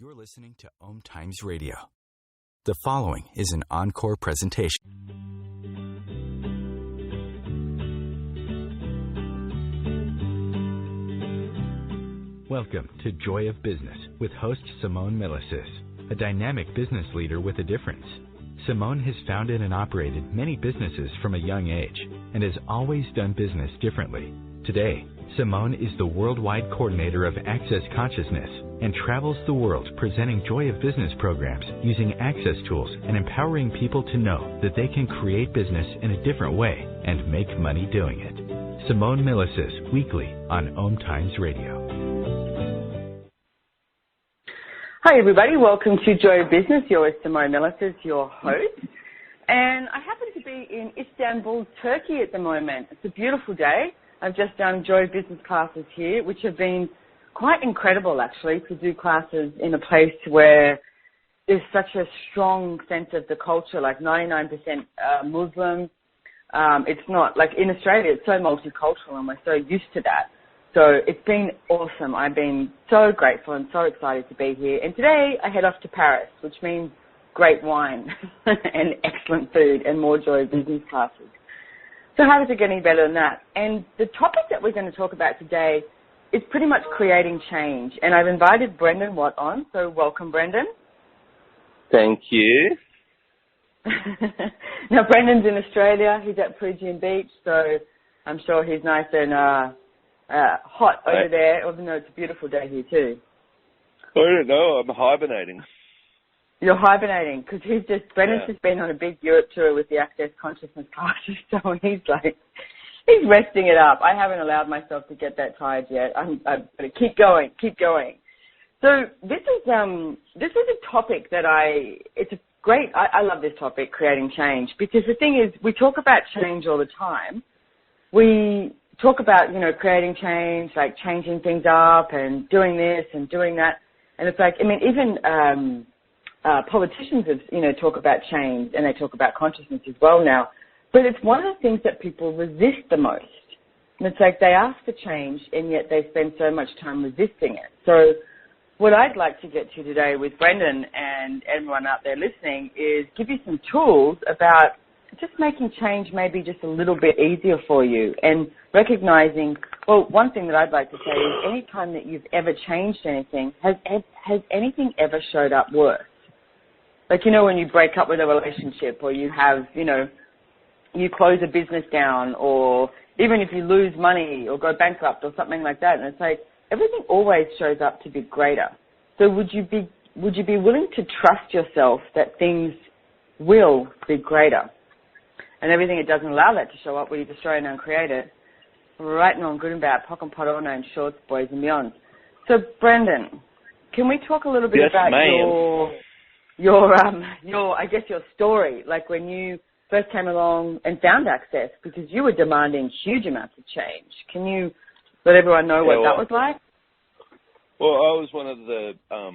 You're listening to OMTimes Radio. The following is an encore presentation. Welcome to Joy of Business with host Simone Milasas, a dynamic business leader with a difference. Simone has founded and operated many businesses from a young age and has always done business differently. Today, Simone is the worldwide coordinator of Access Consciousness and travels the world presenting Joy of Business programs using access tools and empowering people to know that they can create business in a different way and make money doing it. Simone Milasas, weekly on OMTimes Radio. Hi everybody, welcome to Joy of Business. You're with Simone Milasas, your host. And I happen to be in Istanbul, Turkey at the moment. It's a beautiful day. I've just done Joy of Business classes here, which have been quite incredible actually, to do classes in a place where there's such a strong sense of the culture, like 99% Muslim. It's not, like in Australia, it's so multicultural and we're so used to that. So it's been awesome. I've been so grateful and so excited to be here. And today I head off to Paris, which means great wine and excellent food and more Joy of Business classes. So how does it get any better than that? And the topic that we're going to talk about today is pretty much creating change. And I've invited Brendon Watt on. So welcome, Brendon. Thank you. Now, Brendon's in Australia. He's at Perugian Beach, so I'm sure he's nice and hot over there, even though it's a beautiful day here too. I don't know. I'm hibernating. You're hibernating because Brendon's just been on a big Europe tour with the Access Consciousness classes, so he's resting it up. I haven't allowed myself to get that tired yet. I'm going to keep going. So this is a topic that I love this topic, creating change, because the thing is, we talk about change all the time. We talk about, creating change, like changing things up and doing this and doing that. And it's like, even politicians talk about change and they talk about consciousness as well now. But it's one of the things that people resist the most. And it's like they ask for change and yet they spend so much time resisting it. So what I'd like to get to today with Brendon and everyone out there listening is give you some tools about just making change maybe just a little bit easier for you and recognizing, well, one thing that I'd like to say is any time that you've ever changed anything, has anything ever showed up worse? Like, when you break up with a relationship or you have, you close a business down, or even if you lose money or go bankrupt or something like that. And it's like everything always shows up to be greater. So would you be willing to trust yourself that things will be greater? And everything it doesn't allow that to show up, will you destroy and uncreate it? Right and wrong, good and bad, pock and pot, all known, shorts, boys and beyond. So Brendon, can we talk a little bit about your story, like when you first came along and found Access, because you were demanding huge amounts of change. Can you let everyone know what that was like? Well, I was one of the, I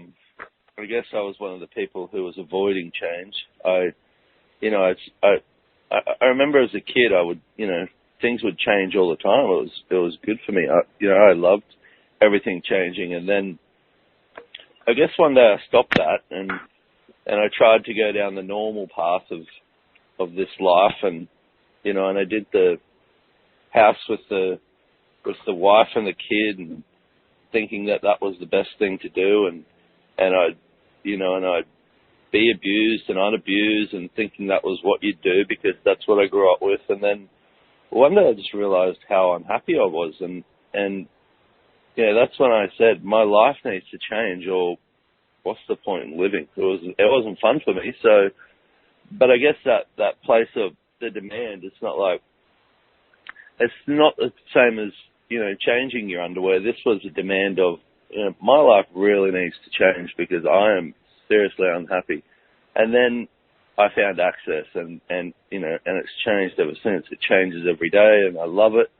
was one of the people who was avoiding change. I remember as a kid, I would, things would change all the time. It was good for me. I loved everything changing. And then I guess one day I stopped that and I tried to go down the normal path of this life, and I did the house with the wife and the kid, and thinking that was the best thing to do, and I'd be abused and unabused, and thinking that was what you'd do because that's what I grew up with. And then one day I just realized how unhappy I was, and that's when I said my life needs to change, or what's the point in living? It wasn't fun for me. So, but I guess that place of the demand, it's not the same as, changing your underwear. This was a demand of, my life really needs to change because I am seriously unhappy. And then I found Access and it's changed ever since. It changes every day and I love it.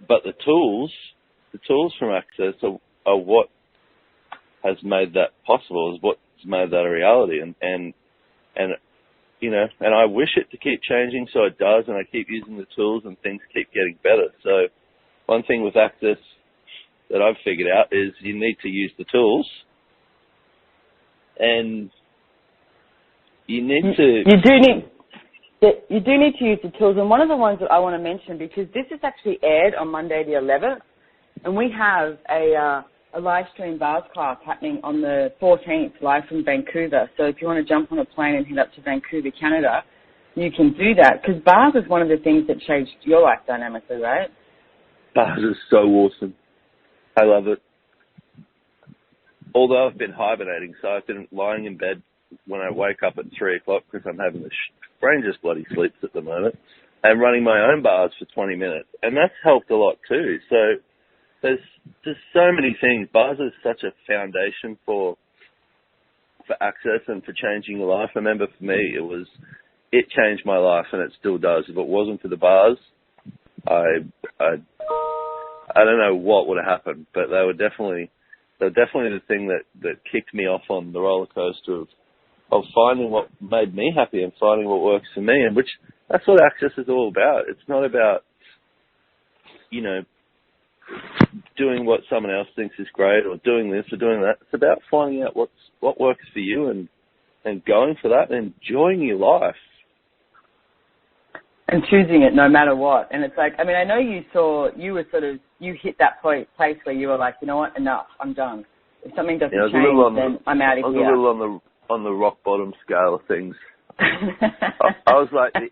But the tools from Access are what has made that possible, is what's made that a reality. And I wish it to keep changing, so it does, and I keep using the tools and things keep getting better. So one thing with Access that I've figured out is you need to use the tools, and you do need to use the tools. And one of the ones that I want to mention, because this is actually aired on Monday the 11th, and we have a live stream bars class happening on the 14th, live from Vancouver. So if you want to jump on a plane and head up to Vancouver, Canada, you can do that, because bars is one of the things that changed your life dynamically, right? Bars is so awesome. I love it. Although I've been hibernating, so I've been lying in bed when I wake up at 3 o'clock because I'm having the strangest bloody sleeps at the moment, and running my own bars for 20 minutes. And that's helped a lot too. So there's just so many things. Bars is such a foundation for access and for changing your life. I remember for me, it changed my life, and it still does. If it wasn't for the bars, I don't know what would have happened, but they were definitely the thing that kicked me off on the roller coaster of finding what made me happy and finding what works for me, and that's what access is all about. It's not about, doing what someone else thinks is great or doing this or doing that. It's about finding out what works for you and going for that and enjoying your life. And choosing it no matter what. And it's like, I mean, I know you hit that place where you were like, you know what, enough, I'm done. If something doesn't change, then I'm out of here. I was a little on the rock bottom scale of things. I was like the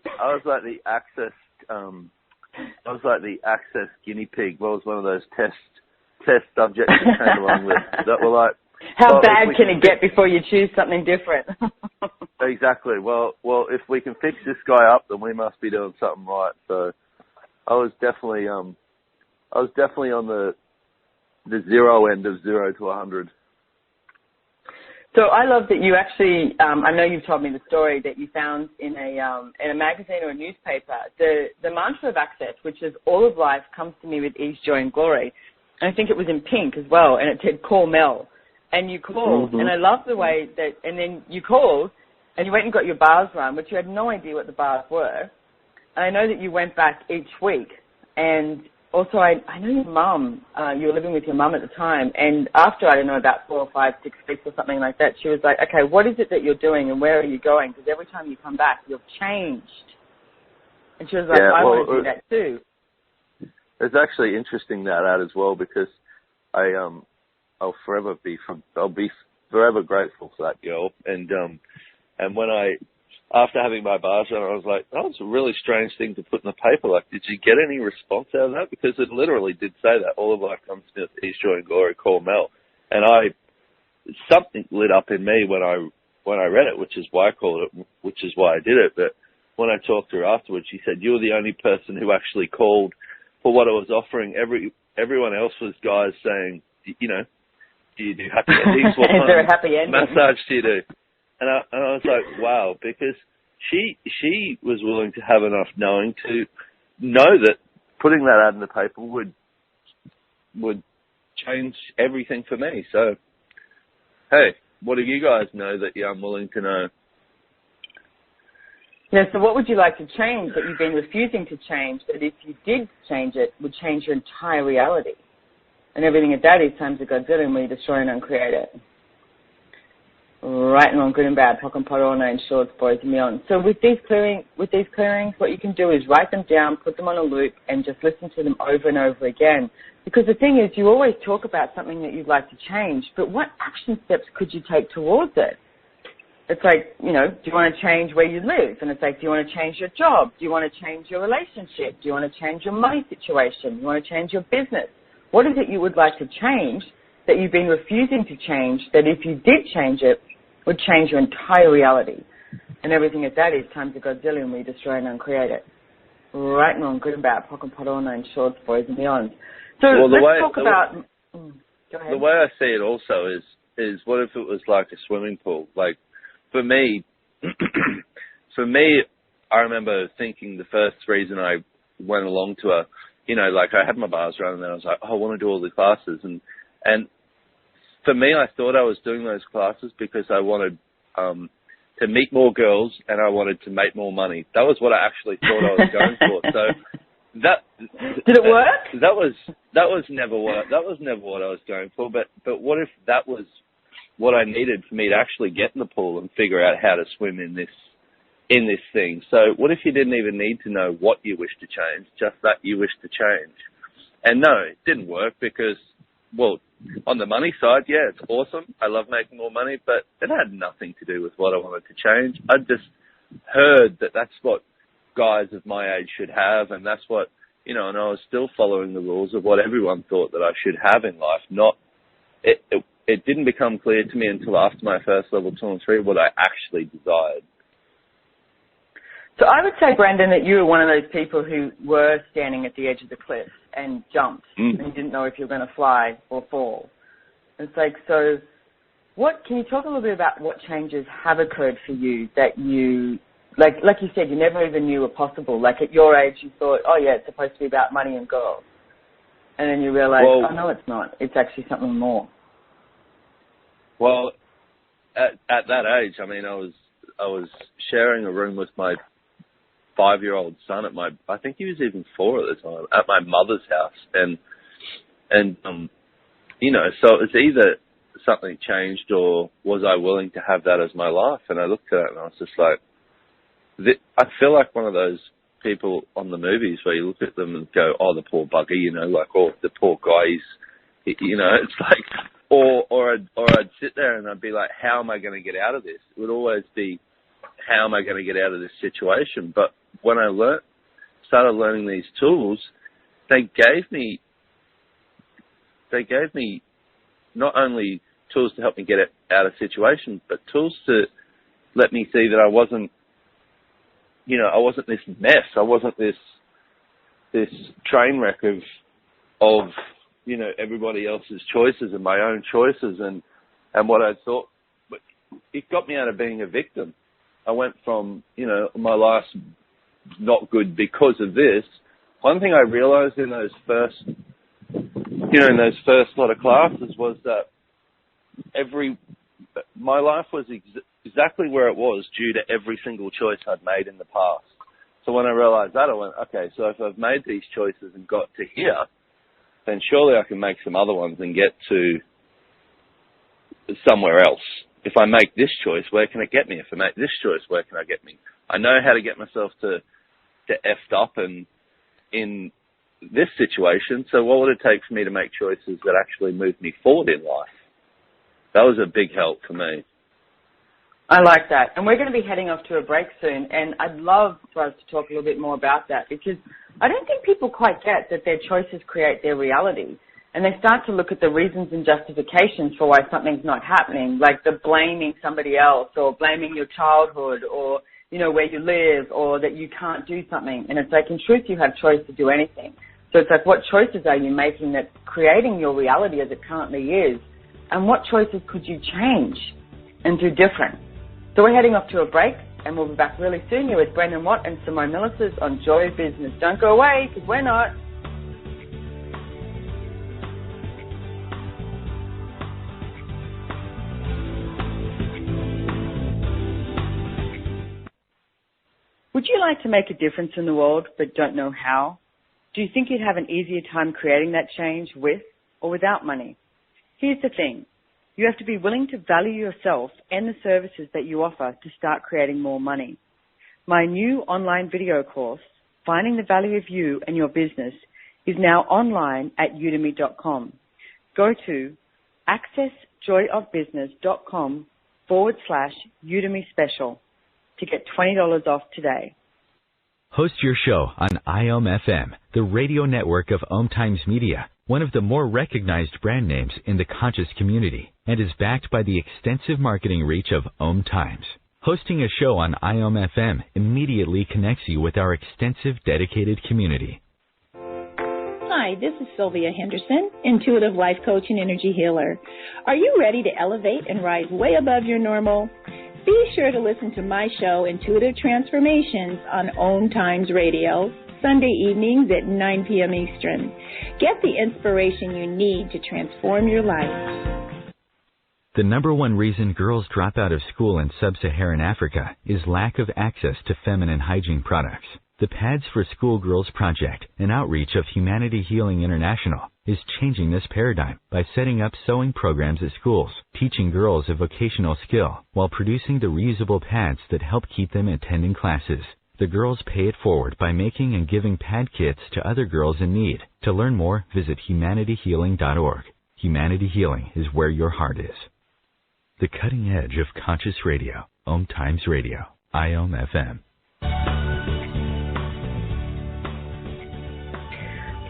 access guinea pig. What was one of those test subjects that came along with that were like, how bad can it get before you choose something different? Exactly. Well, if we can fix this guy up, then we must be doing something right. So I was definitely on the 0 end of 0 to 100. So I love that you actually, I know you've told me the story that you found in a magazine or a newspaper, the mantra of access, which is all of life comes to me with ease, joy, and glory. And I think it was in pink as well, and it said, call Mel. And you called, and I love the way that, and then you called, and you went and got your bars run, but you had no idea what the bars were. And I know that you went back each week, and also I know your mum, you were living with your mum at the time, and after, I don't know, about 4 or 5, 6 weeks or something like that, she was like, okay, what is it that you're doing and where are you going? Because every time you come back, you've changed. And she was like, I want to do that too. It's actually interesting that as well, because I'll be forever grateful for that girl. And when after having my bars run, I was like, that was a really strange thing to put in the paper. Like, did you get any response out of that? Because it literally did say that. All of life comes to ease, joy, and glory, call Mel. And something lit up in me when I read it, which is why I called it, which is why I did it. But when I talked to her afterwards, she said, you were the only person who actually called for what I was offering. Everyone else was guys saying, do you do happy endings? What is there a happy ending? Massage do you do? And I was like, wow, because she was willing to have enough knowing to know that putting that ad in the paper would change everything for me. So, hey, what do you guys know that you're unwilling to know? Yeah, so what would you like to change that you've been refusing to change, that if you did change it, would change your entire reality? And everything at that is times of Godzilla, and we destroy and uncreate it. Right and wrong, good and bad, POC and POD, all nine shorts, boys and beyond. So with these clearings, what you can do is write them down, put them on a loop, and just listen to them over and over again. Because the thing is, you always talk about something that you'd like to change, but what action steps could you take towards it? It's like, do you want to change where you live? And it's like, do you want to change your job? Do you want to change your relationship? Do you want to change your money situation? Do you want to change your business? What is it you would like to change that you've been refusing to change, that if you did change it, would change your entire reality? And everything at that is times a Godzillion, we destroy and uncreate it. Right and wrong, good and bad, POC and POD, all nine shorts, boys and beyond. So let's talk about... Go ahead. The way I see it also is what if it was like a swimming pool? Like, for me, I remember thinking the first reason I went along to I had my bars run, and then I was like, I want to do all the classes. And for me, I thought I was doing those classes because I wanted to meet more girls and I wanted to make more money. That was what I actually thought I was going for. That did it work? That was never what I was going for. But what if that was what I needed for me to actually get in the pool and figure out how to swim in this thing? So what if you didn't even need to know what you wish to change, just that you wish to change? And no, it didn't work because, well, on the money side, yeah, it's awesome. I love making more money, but it had nothing to do with what I wanted to change. I just heard that that's what guys of my age should have, and that's what, and I was still following the rules of what everyone thought that I should have in life. It didn't become clear to me until after my first level 2 and 3 what I actually desired. So I would say, Brendon, that you were one of those people who were standing at the edge of the cliff and jumped and you didn't know if you were going to fly or fall. It's like, so can you talk a little bit about what changes have occurred for you that you, like you said, you never even knew were possible? Like at your age, you thought, oh yeah, it's supposed to be about money and girls. And then you realize, oh no, it's not. It's actually something more. Well, at that age, I mean, I was sharing a room with my 5-year-old son I think he was even 4 at the time, at my mother's house. And so it was either something changed or was I willing to have that as my life? And I looked at it and I was just like, I feel like one of those people on the movies where you look at them and go, oh, the poor bugger, oh, the poor guy, it's like, or I'd sit there and I'd be like, how am I going to get out of this? It would always be, how am I going to get out of this situation? But when I started learning these tools, they gave me not only tools to help me get out of situations, but tools to let me see that I wasn't this mess. I wasn't this train wreck of everybody else's choices and my own choices and what I thought. But it got me out of being a victim. I went from, my life's not good because of this. One thing I realized in those first lot of classes was that my life was exactly where it was due to every single choice I'd made in the past. So when I realized that, I went, okay, so if I've made these choices and got to here, then surely I can make some other ones and get to somewhere else. If I make this choice, where can it get me? If I make this choice, where can I get me? I know how to get myself to effed up and in this situation, so what would it take for me to make choices that actually move me forward in life? That was a big help for me. I like that. And we're going to be heading off to a break soon, and I'd love for us to talk a little bit more about that because I don't think people quite get that their choices create their reality. And they start to look at the reasons and justifications for why something's not happening, like the blaming somebody else or blaming your childhood or, where you live or that you can't do something. And it's like, in truth, you have choice to do anything. So it's like, what choices are you making that's creating your reality as it currently is? And what choices could you change and do different? So we're heading off to a break and we'll be back really soon here with Brendon Watt and Simone Milasas on Joy of Business. Don't go away because we're not. Would you like to make a difference in the world but don't know how? Do you think you'd have an easier time creating that change with or without money? Here's the thing. You have to be willing to value yourself and the services that you offer to start creating more money. My new online video course, Finding the Value of You and Your Business, is now online at udemy.com. Go to accessjoyofbusiness.com/Udemy special to get $20 off today. Host your show on IOM-FM, the radio network of OMTimes Media, one of the more recognized brand names in the conscious community, and is backed by the extensive marketing reach of OMTimes. Hosting a show on IOM-FM immediately connects you with our extensive dedicated community. Hi, this is Sylvia Henderson, intuitive life coach and energy healer. Are you ready to elevate and rise way above your normal? Be sure to listen to my show, Intuitive Transformations, on OMTimes Radio, Sunday evenings at 9 p.m. Eastern. Get the inspiration you need to transform your life. The number one reason girls drop out of school in sub-Saharan Africa is lack of access to feminine hygiene products. The Pads for Schoolgirls Project, an outreach of Humanity Healing International, is changing this paradigm by setting up sewing programs at schools, teaching girls a vocational skill, while producing the reusable pads that help keep them attending classes. The girls pay it forward by making and giving pad kits to other girls in need. To learn more, visit humanityhealing.org. Humanity Healing is where your heart is. The cutting edge of conscious radio. OMTimes Radio. IOM FM.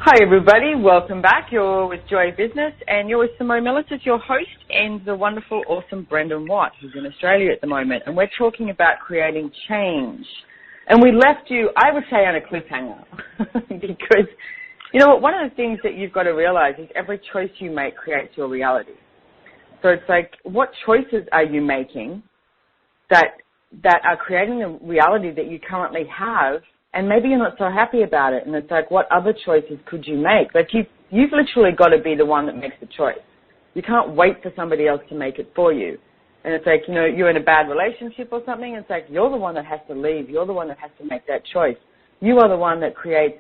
Hi everybody, welcome back. You're with Joy of Business and you're with Simone Milasas, your host, and the wonderful, awesome Brendon Watt, who's in Australia at the moment. And we're talking about creating change. And we left you, I would say, on a cliffhanger. Because, you know what, one of the things that you've got to realize is every choice you make creates your reality. So it's like, what choices are you making that are creating the reality that you currently have? And maybe you're not so happy about it. And it's like, what other choices could you make? Like, you've literally got to be the one that makes the choice. You can't wait for somebody else to make it for you. And it's like, you know, you're in a bad relationship or something. It's like, you're the one that has to leave. You're the one that has to make that choice. You are the one that creates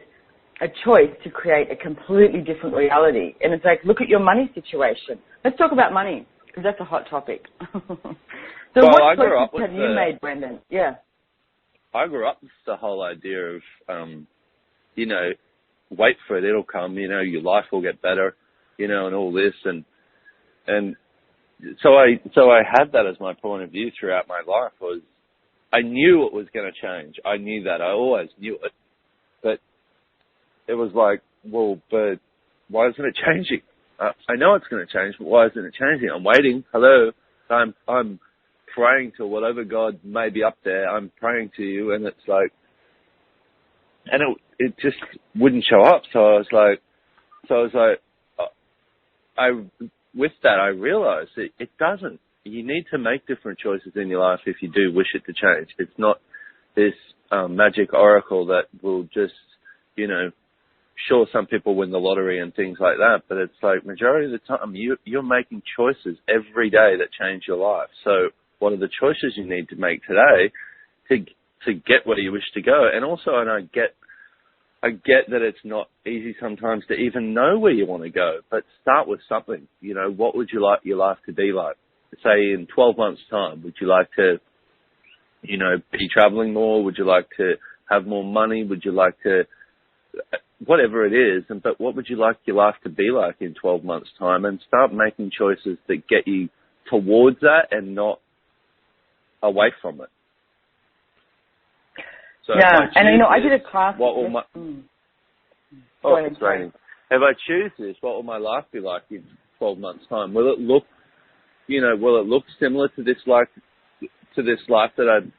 a choice to create a completely different reality. And it's like, look at your money situation. Let's talk about money, because that's a hot topic. So what choices have you made, Brendon? Yeah. I grew up with the whole idea of, you know, wait for it, it'll come, you know, your life will get better, you know, and all this. And so I had that as my point of view throughout my life. Was I knew it was going to change. I knew that. I always knew it. But it was like, well, but why isn't it changing? I know it's going to change, but why isn't it changing? I'm waiting. Hello. I'm praying to whatever God may be up there. I'm praying to you, and it's like, and it just wouldn't show up. So I was like, with that, I realized it doesn't. You need to make different choices in your life if you do wish it to change. It's not this magic oracle that will just, you know, sure, some people win the lottery and things like that, but it's like majority of the time you're making choices every day that change your life. So what are the choices you need to make today to get where you wish to go? And also, and I get that it's not easy sometimes to even know where you want to go, but start with something. You know, what would you like your life to be like? Say in 12 months' time, would you like to, you know, be traveling more? Would you like to have more money? Would you like to, whatever it is, but what would you like your life to be like in 12 months' time? And start making choices that get you towards that and not away from it. So yeah, and you know, I did a class. It's raining. If I choose this, what will my life be like in 12 months' time? Will it look, you know, will it look similar to this life that I'd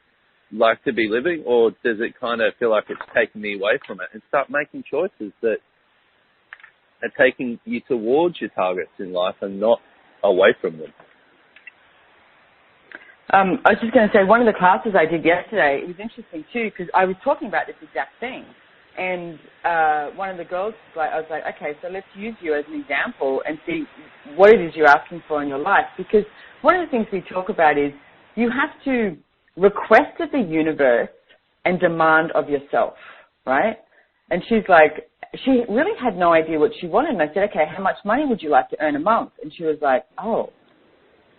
like to be living, or does it kind of feel like it's taking me away from it? And start making choices that are taking you towards your targets in life and not away from them. I was just going to say, one of the classes I did yesterday, it was interesting too, because I was talking about this exact thing. And one of the girls, I was like, okay, so let's use you as an example and see what it is you're asking for in your life. Because one of the things we talk about is you have to request of the universe and demand of yourself, right? And she's like, she really had no idea what she wanted. And I said, okay, how much money would you like to earn a month? And she was like, oh.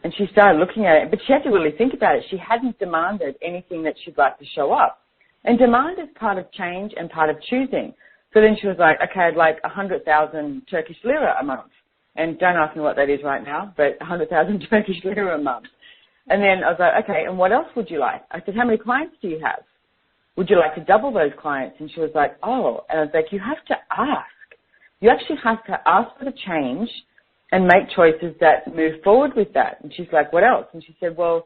And she started looking at it, but she had to really think about it. She hadn't demanded anything that she'd like to show up. And demand is part of change and part of choosing. So then she was like, okay, I'd like 100,000 Turkish lira a month. And don't ask me what that is right now, but 100,000 Turkish lira a month. And then I was like, okay, and what else would you like? I said, how many clients do you have? Would you like to double those clients? And she was like, oh. And I was like, you have to ask. You actually have to ask for the change and make choices that move forward with that. And she's like, what else? And she said, well,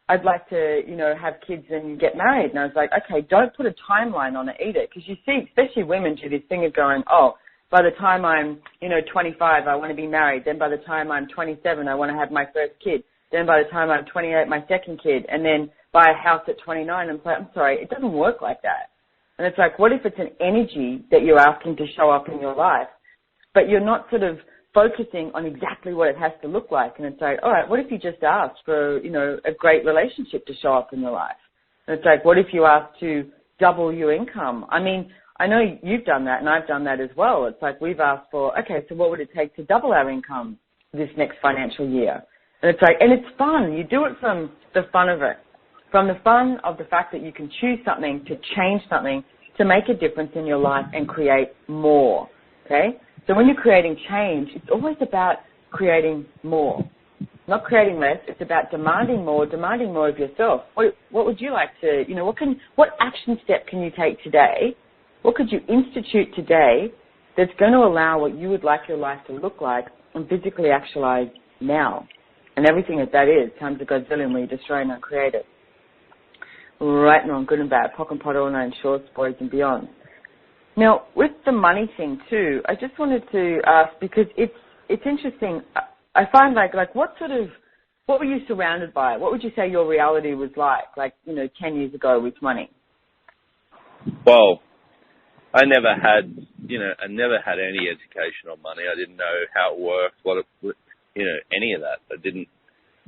I'd like to, you know, have kids and get married. And I was like, okay, don't put a timeline on it either. Because you see, especially women do this thing of going, oh, by the time I'm, you know, 25, I want to be married. Then by the time I'm 27, I want to have my first kid. Then by the time I'm 28, my second kid. And then buy a house at 29. I'm sorry, it doesn't work like that. And it's like, what if it's an energy that you're asking to show up in your life, but you're not sort of focusing on exactly what it has to look like? And it's like, all right, what if you just asked for, you know, a great relationship to show up in your life? And it's like, what if you asked to double your income. I mean, I know you've done that and I've done that as well. It's like we've asked for, okay, so what would it take to double our income this next financial year? And it's like, and it's fun. You do it from the fun of it, from the fun of the fact that you can choose something to change something to make a difference in your life and create more, okay? So when you're creating change, it's always about creating more, not creating less. It's about demanding more of yourself. What would you like to, what action step can you take today? What could you institute today that's going to allow what you would like your life to look like and physically actualize now? And everything that is times a gazillion where you destroy and uncreate it. Right and wrong, good and bad, pock and pot, all nine shorts, boys and beyond. Now, with the money thing too, I just wanted to ask, because it's interesting. I find like what were you surrounded by? What would you say your reality was like 10 years ago with money? Well, I never had any education on money. I didn't know how it worked, any of that.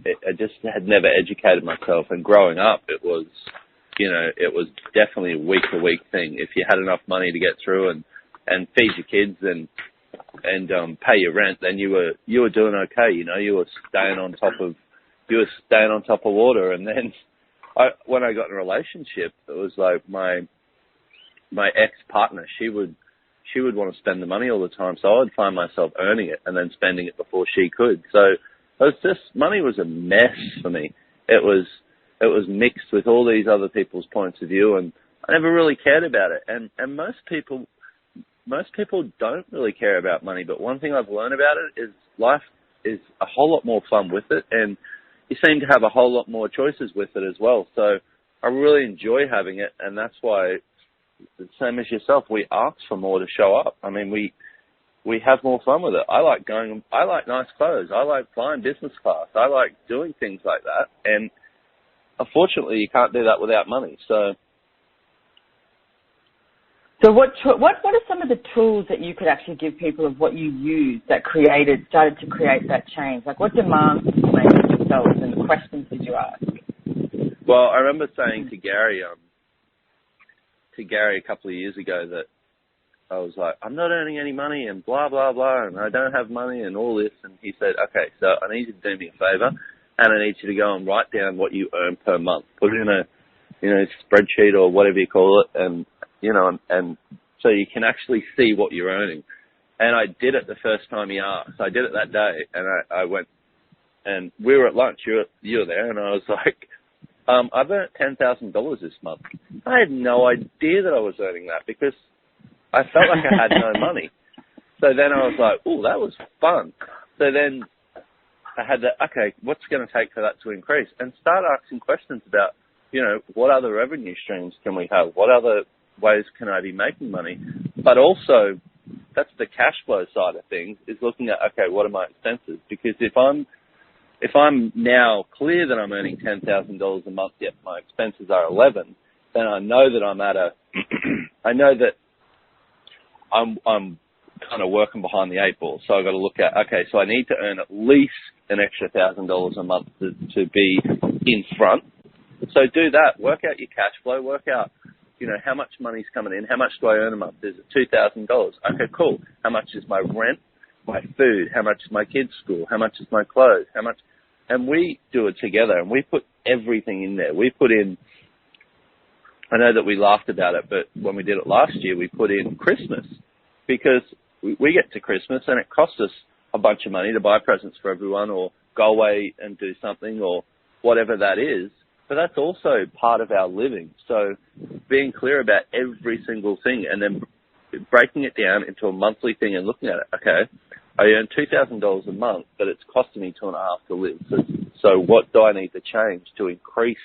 I just had never educated myself. And growing up, it was definitely a week-to-week thing. If you had enough money to get through and feed your kids and pay your rent, then you were doing okay. You were staying on top of water. And then when I got in a relationship, it was like my ex-partner, she would want to spend the money all the time, so I would find myself earning it and then spending it before she could. So money was a mess for me. It was mixed with all these other people's points of view, and I never really cared about it. And most people don't really care about money, but one thing I've learned about it is life is a whole lot more fun with it, and you seem to have a whole lot more choices with it as well. So I really enjoy having it, and that's why, the same as yourself, we ask for more to show up. I mean, we have more fun with it. I like nice clothes. I like flying business class. I like doing things like that. And unfortunately, you can't do that without money. So what are some of the tools that you could actually give people of what you used that started to create that change? Like, what demands did you make of yourself, and the questions did you ask? Well, I remember saying to Gary a couple of years ago that I was like, I'm not earning any money and blah, blah, blah, and I don't have money and all this. And he said, okay, so I need you to do me a favor, and I need you to go and write down what you earn per month. Put it in a spreadsheet or whatever you call it, and so you can actually see what you're earning. And I did it the first time he asked. I did it that day, and I went, and we were at lunch. You were there, and I was like, I've earned $10,000 this month. I had no idea that I was earning that because I felt like I had no money. So then I was like, oh, that was fun. So then I had that, okay, what's going to take for that to increase? And start asking questions about, what other revenue streams can we have? What other ways can I be making money? But also, that's the cash flow side of things, is looking at, okay, what are my expenses? Because if I'm now clear that I'm earning $10,000 a month, yet my expenses are 11, then I know that I know that I'm kind of working behind the eight ball. So I've got to look at, okay, so I need to earn at least an extra $1,000 a month to be in front. So do that. Work out your cash flow. Work out, how much money's coming in. How much do I earn a month? Is it $2,000? Okay, cool. How much is my rent? My food? How much is my kids' school? How much is my clothes? How much? And we do it together, and we put everything in there. We put in, I know that we laughed about it, but when we did it last year, we put in Christmas, because we get to Christmas and it costs us a bunch of money to buy presents for everyone or go away and do something or whatever that is. But that's also part of our living. So being clear about every single thing and then breaking it down into a monthly thing and looking at it. Okay, I earn $2,000 a month, but it's costing me $2,500 to live. So what do I need to change to increase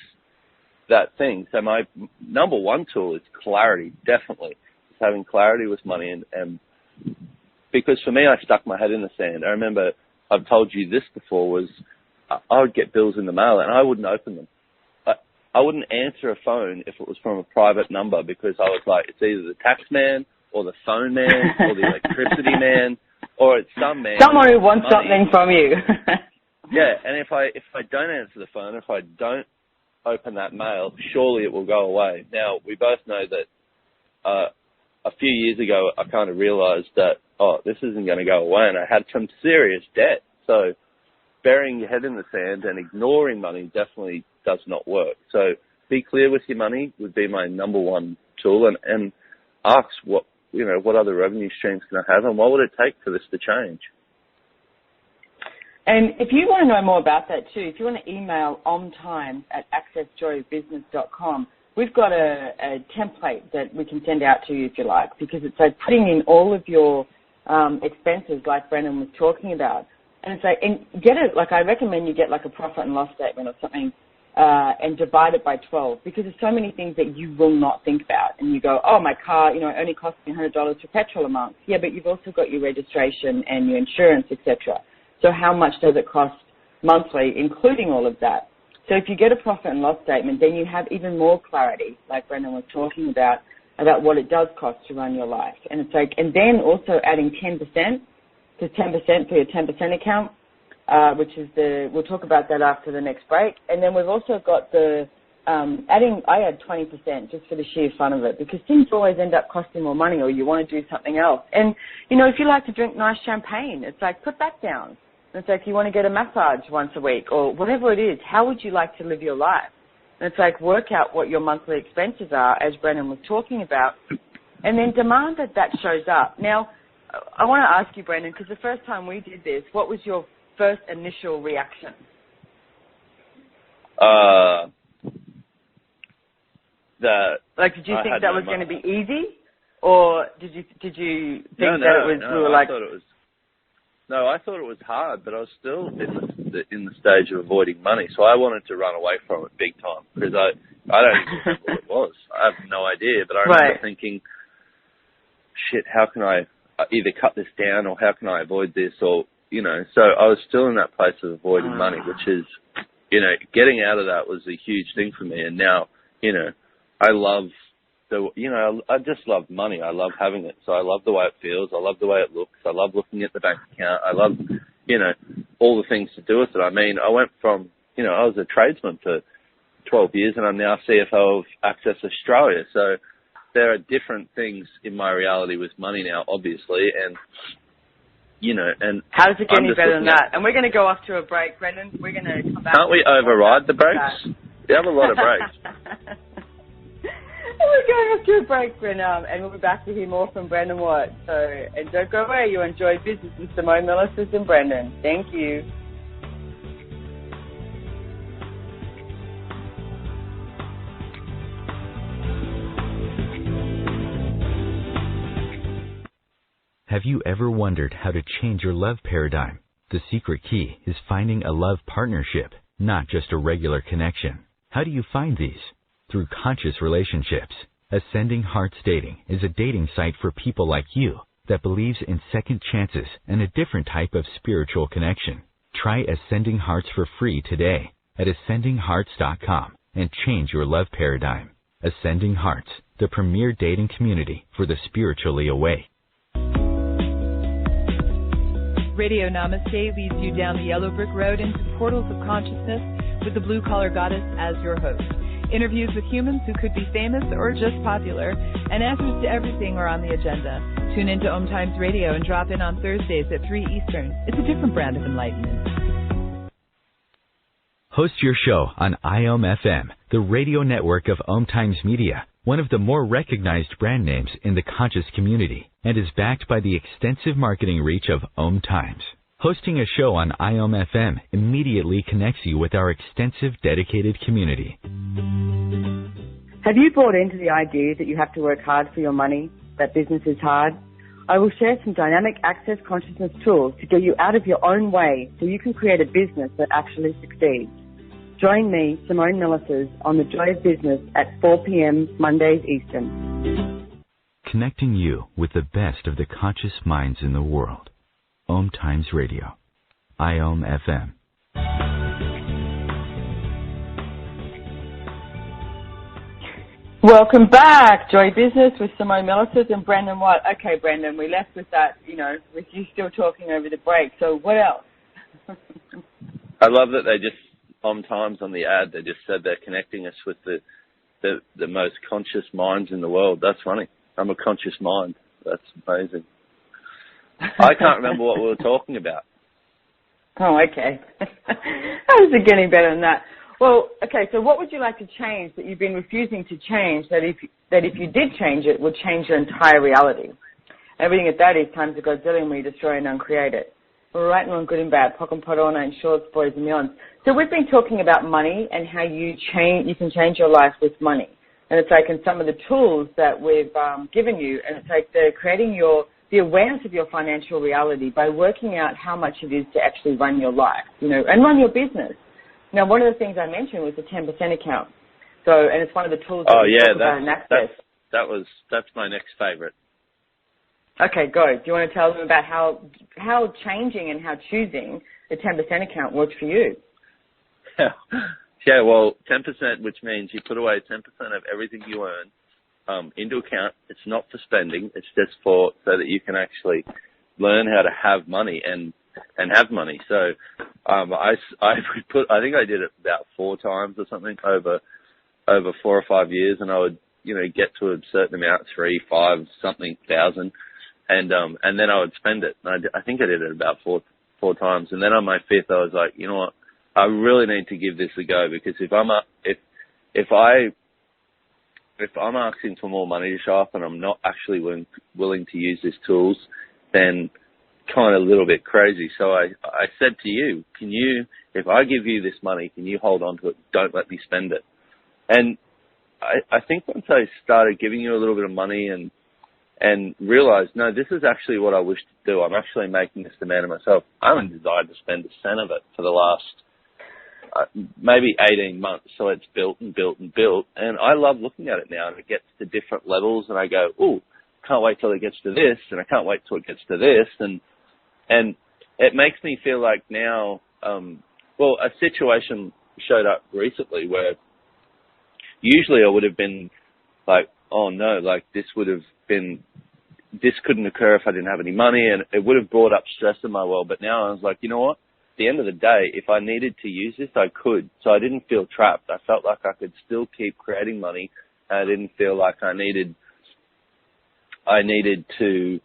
that thing? So my number one tool is clarity, definitely. It's having clarity with money. And because for me, I stuck my head in the sand. I remember, I've told you this before, was I would get bills in the mail and I wouldn't open them. I wouldn't answer a phone if it was from a private number, because I was like, it's either the tax man or the phone man or the electricity man, or it's some man. Someone who wants something from you. Yeah, and if I don't answer the phone, if I don't open that mail, surely it will go away. Now, we both know that a few years ago, I kind of realized that, this isn't going to go away, and I had some serious debt. So burying your head in the sand and ignoring money definitely does not work. So be clear with your money would be my number one tool, and ask what other revenue streams can I have, and what would it take for this to change? And if you want to know more about that too, if you want to email OMTimes at accessjoyofbusiness.com, we've got a template that we can send out to you if you like, because it's like putting in all of your expenses like Brendon was talking about. And it's like, and get it, like I recommend you get like a profit and loss statement or something and divide it by 12, because there's so many things that you will not think about. And you go, my car, it only costs me $100 for petrol a month. Yeah, but you've also got your registration and your insurance, etc. So how much does it cost monthly, including all of that? So if you get a profit and loss statement, then you have even more clarity, like Brendon was talking about what it does cost to run your life. And it's like, and then also adding 10% to 10% for your 10% account, which is we'll talk about that after the next break. And then we've also got I add 20% just for the sheer fun of it, because things always end up costing more money, or you want to do something else. And, if you like to drink nice champagne, it's like, put that down. It's like, you want to get a massage once a week, or whatever it is, how would you like to live your life? And it's like, work out what your monthly expenses are, as Brendon was talking about, and then demand that shows up. Now, I want to ask you, Brendon, because the first time we did this, what was your first initial reaction? Did you think that was going to be easy, or did you think that it was? We were like, I thought it was hard, but I was still in the stage of avoiding money, so I wanted to run away from it big time, because I don't even remember what it was. I have no idea, but I remember thinking, shit, how can I either cut this down, or how can I avoid this, or, so I was still in that place of avoiding money, which is, getting out of that was a huge thing for me. And now, I love I just love money. I love having it. So I love the way it feels. I love the way it looks. I love looking at the bank account. I love, all the things to do with it. I mean, I went from, I was a tradesman for 12 years, and I'm now CFO of Access Australia. So there are different things in my reality with money now, obviously, and, and how does it get any better than that? And we're going to go off to a break, Brendon. We're going to come back. Can't we override the breaks? We have a lot of breaks. We're going off to a break, Brendon, and we'll be back to hear more from Brendon Watt. So, and don't go away. You enjoy Business with Simone Milasas and Brendon. Thank you. Have you ever wondered how to change your love paradigm? The secret key is finding a love partnership, not just a regular connection. How do you find these? Through conscious relationships. Ascending Hearts Dating is a dating site for people like you that believes in second chances and a different type of spiritual connection. Try Ascending Hearts for free today at ascendinghearts.com and change your love paradigm. Ascending Hearts, the premier dating community for the spiritually awake. Radio Namaste leads you down the yellow brick road into the portals of consciousness with the blue-collar goddess as your host. Interviews with humans who could be famous or just popular, and answers to everything are on the agenda. Tune into OMTimes Radio and drop in on Thursdays at 3 Eastern. It's a different brand of enlightenment. Host your show on IOM FM, the radio network of OMTimes Media, one of the more recognized brand names in the conscious community, and is backed by the extensive marketing reach of OMTimes. Hosting a show on IOM FM immediately connects you with our extensive dedicated community. Have you bought into the idea that you have to work hard for your money, that business is hard? I will share some dynamic access consciousness tools to get you out of your own way so you can create a business that actually succeeds. Join me, Simone Milasas, on The Joy of Business at 4 p.m. Mondays Eastern. Connecting you with the best of the conscious minds in the world. OMTimes Radio. IOM FM. Welcome back. Joy Business with Simone Milasas and Brendon Watt. Okay, Brendon, we left with that, with you still talking over the break. So what else? I love that they just OMTimes on the ad, they just said they're connecting us with the most conscious minds in the world. That's funny. I'm a conscious mind. That's amazing. I can't remember what we were talking about. Oh, okay. How is it getting better than that? Well, okay, so what would you like to change that you've been refusing to change that if you did change it would change your entire reality? Everything at that is times a Godzillion where you destroy and uncreate it. Right and wrong, good and bad, pock and podona and shorts, boys and beyond. So we've been talking about money and how you can change your life with money. And it's like in some of the tools that we've given you, and it's like they're creating the awareness of your financial reality by working out how much it is to actually run your life, and run your business. Now, one of the things I mentioned was the 10% account. So, and it's one of the tools that we talk about in Access. That's my next favorite. Okay, go. Do you want to tell them about how changing and how choosing the 10% account works for you? Yeah, well, 10%, which means you put away 10% of everything you earn into account. It's not for spending. It's just so that you can actually learn how to have money and have money. So I think I did it about 4 times or something over 4 or 5 years, and I would get to a certain amount, 3, 5, something thousand, and then I would spend it. And I think I did it about four times, and then on my 5th I was like, you know what, I really need to give this a go, because if I'm asking for more money to show up and I'm not actually willing to use these tools, then kind of a little bit crazy. So I said to you, if I give you this money, can you hold on to it? Don't let me spend it. And I think once I started giving you a little bit of money and realized, no, this is actually what I wish to do. I'm actually making this demand of myself. I haven't desired to spend a cent of it for the last maybe 18 months. So it's built and built and built. And I love looking at it now, and it gets to different levels, and I go, ooh, can't wait till it gets to this, and I can't wait till it gets to this. And it makes me feel like now, a situation showed up recently where usually I would have been like, oh no, like this couldn't occur if I didn't have any money, and it would have brought up stress in my world. But now I was like, you know what? At the end of the day, if I needed to use this, I could. So I didn't feel trapped. I felt like I could still keep creating money. I didn't feel like I needed to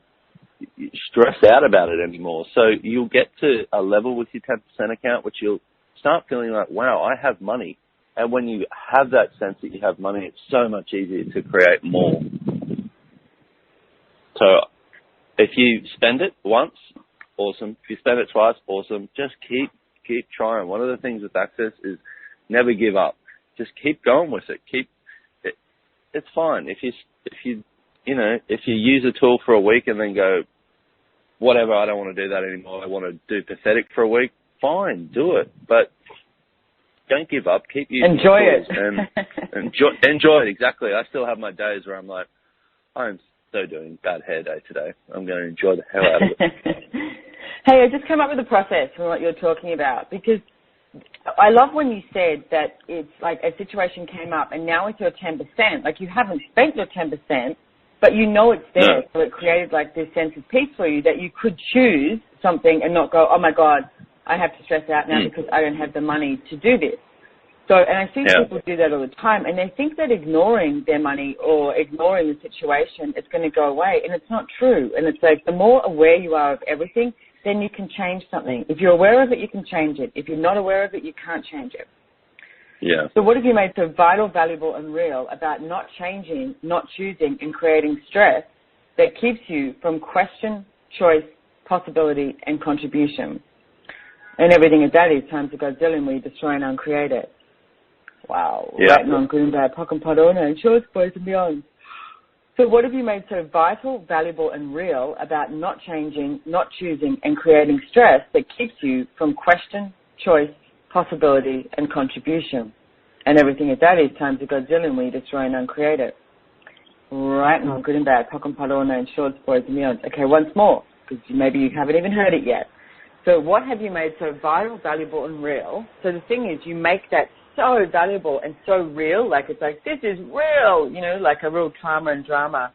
stress out about it anymore. So you'll get to a level with your 10% account, which you'll start feeling like, wow, I have money. And when you have that sense that you have money, it's so much easier to create more. So if you spend it once, awesome. If you spend it twice, awesome. Just keep trying. One of the things with Access is never give up. Just keep going with it. It's fine. If you use a tool for a week and then go, whatever, I don't want to do that anymore, I want to do pathetic for a week, fine, do it. But don't give up. Keep using Enjoy tools it. and enjoy it, exactly. I still have my days where I'm like, I'm so doing bad hair day today. I'm going to enjoy the hell out of it. Hey, I just came up with a process from what you're talking about, because I love when you said that it's like a situation came up and now it's your 10%. Like you haven't spent your 10%, but you know it's there. No. So it created like this sense of peace for you that you could choose something and not go, oh my God, I have to stress out now because I don't have the money to do this. So, and I see people do that all the time, and they think that ignoring their money or ignoring the situation, it's going to go away, and it's not true. And it's like the more aware you are of everything, then you can change something. If you're aware of it, you can change it. If you're not aware of it, you can't change it. Yeah. So what have you made so vital, valuable, and real about not changing, not choosing, and creating stress that keeps you from question, choice, possibility, and contribution? And everything at that is times a Godzillion where you destroy and uncreate it. Wow. Yeah. Right on, good and bad, pock and podona, and shorts, boys and beyond. So what have you made so vital, valuable, and real about not changing, not choosing, and creating stress that keeps you from question, choice, possibility, and contribution? And everything at that is times a Godzillion where you destroy and uncreate it. Right on, good and bad, pock and podona, and shorts, boys and beyond. Okay, once more, because maybe you haven't even heard it yet. So what have you made so vital, valuable, and real? So the thing is, you make that so valuable and so real, like it's like, this is real, like a real trauma and drama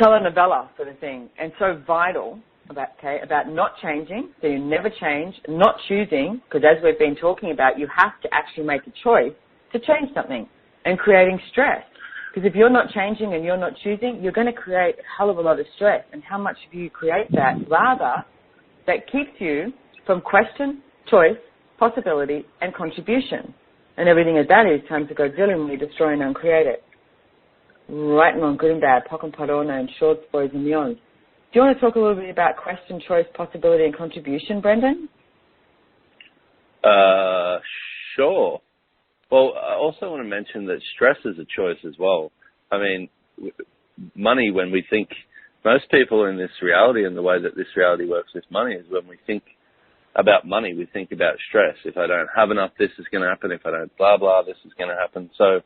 telenovela sort of thing, and so vital about not changing. So you never change, not choosing, because as we've been talking about, you have to actually make a choice to change something, and creating stress. Because if you're not changing and you're not choosing, you're going to create a hell of a lot of stress. And how much do you create that? Rather, that keeps you from question, choice, possibility, and contribution. And everything of that is time to go diligently, destroy and uncreate it. Right and wrong, good and bad, pock and padona, and shorts, boys and beyond. Do you want to talk a little bit about question, choice, possibility, and contribution, Brendon? Sure. Well, I also want to mention that stress is a choice as well. I mean, money, when we think, most people in this reality and the way that this reality works with money is when we think about money, we think about stress. If I don't have enough, this is going to happen. If I don't blah, blah, this is going to happen. So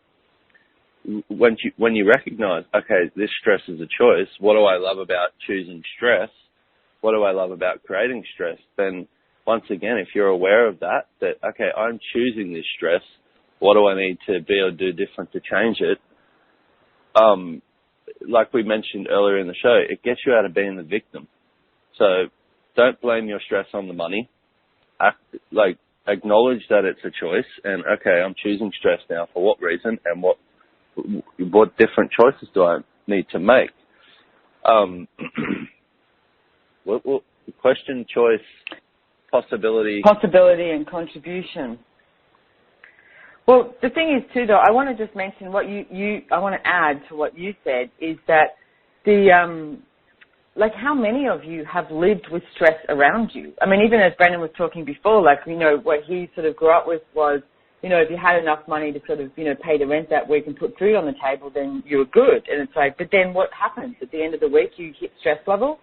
when you recognize, okay, this stress is a choice, what do I love about choosing stress? What do I love about creating stress? Then once again, if you're aware of that, okay, I'm choosing this stress, what do I need to be able to do different to change it? Like we mentioned earlier in the show, it gets you out of being the victim. So don't blame your stress on the money. Acknowledge that it's a choice, and okay, I'm choosing stress now. For what reason, and what different choices do I need to make? Question, choice, possibility, and contribution. Well, the thing is too, though, I want to just mention what I want to add to what you said is that how many of you have lived with stress around you? I mean, even as Brendon was talking before, what he sort of grew up with was, if you had enough money to sort of, pay the rent that week and put food on the table, then you were good. And it's but then what happens? At the end of the week, you hit stress level,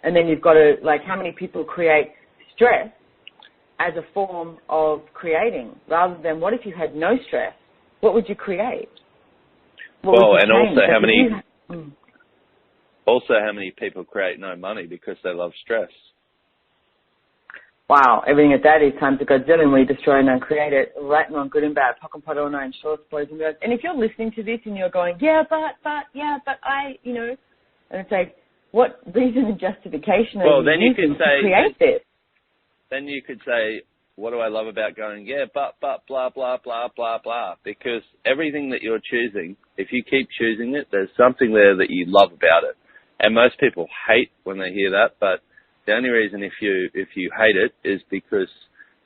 and then you've got to, how many people create stress as a form of creating, rather than what if you had no stress? What would you create? And also how many people create no money because they love stress? Wow, everything at that is time to Godzilla and we destroy and uncreate it. Right and wrong, good and bad, pock and padona, and shorts, boys and girls. And if you're listening to this and you're going, but I, and it's what reason and justification are you using to create this? Then you could say, what do I love about going, but, blah, blah, blah, blah, blah. Because everything that you're choosing, if you keep choosing it, there's something there that you love about it. And most people hate when they hear that, but the only reason if you hate it is because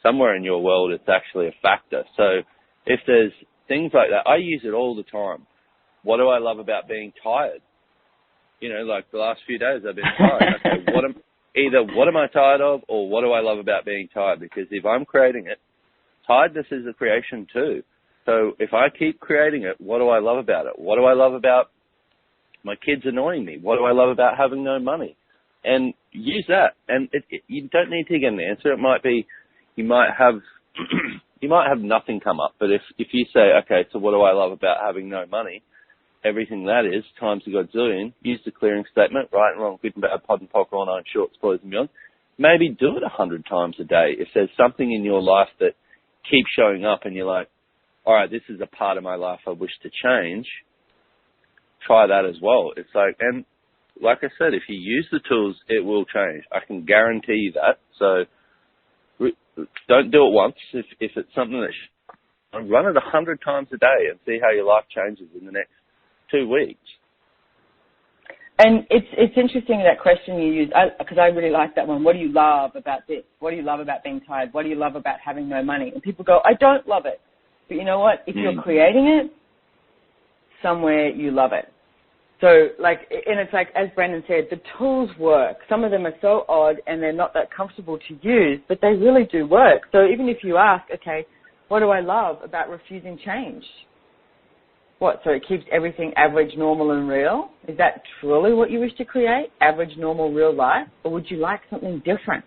somewhere in your world it's actually a factor. So if there's things like that, I use it all the time. What do I love about being tired? Like the last few days I've been tired. Okay, what am I tired of, or what do I love about being tired? Because if I'm creating it, tiredness is a creation too. So if I keep creating it, what do I love about it? What do I love about my kids annoying me? What do I love about having no money? And use that. And you don't need to get an answer. It might be, you might have nothing come up. But if you say, okay, so what do I love about having no money? Everything that is, times a godzillion, use the clearing statement, right and wrong, good and bad, pod and pock, all nine shorts, boys and beyond. Maybe do it 100 times a day. If there's something in your life that keeps showing up and you're like, all right, this is a part of my life I wish to change, try that as well. It's and like I said, if you use the tools, it will change. I can guarantee you that. So don't do it once. If it's something that run it 100 times a day and see how your life changes in the next 2 weeks. And it's interesting that question you use, because I really like that one. What do you love about this? What do you love about being tired? What do you love about having no money? And people go, I don't love it. But you know what? If you're creating it, somewhere you love it. So, and it's as Brendon said, the tools work. Some of them are so odd and they're not that comfortable to use, but they really do work. So even if you ask, okay, what do I love about refusing change? What, so it keeps everything average, normal, and real? Is that truly what you wish to create? Average, normal, real life? Or would you like something different?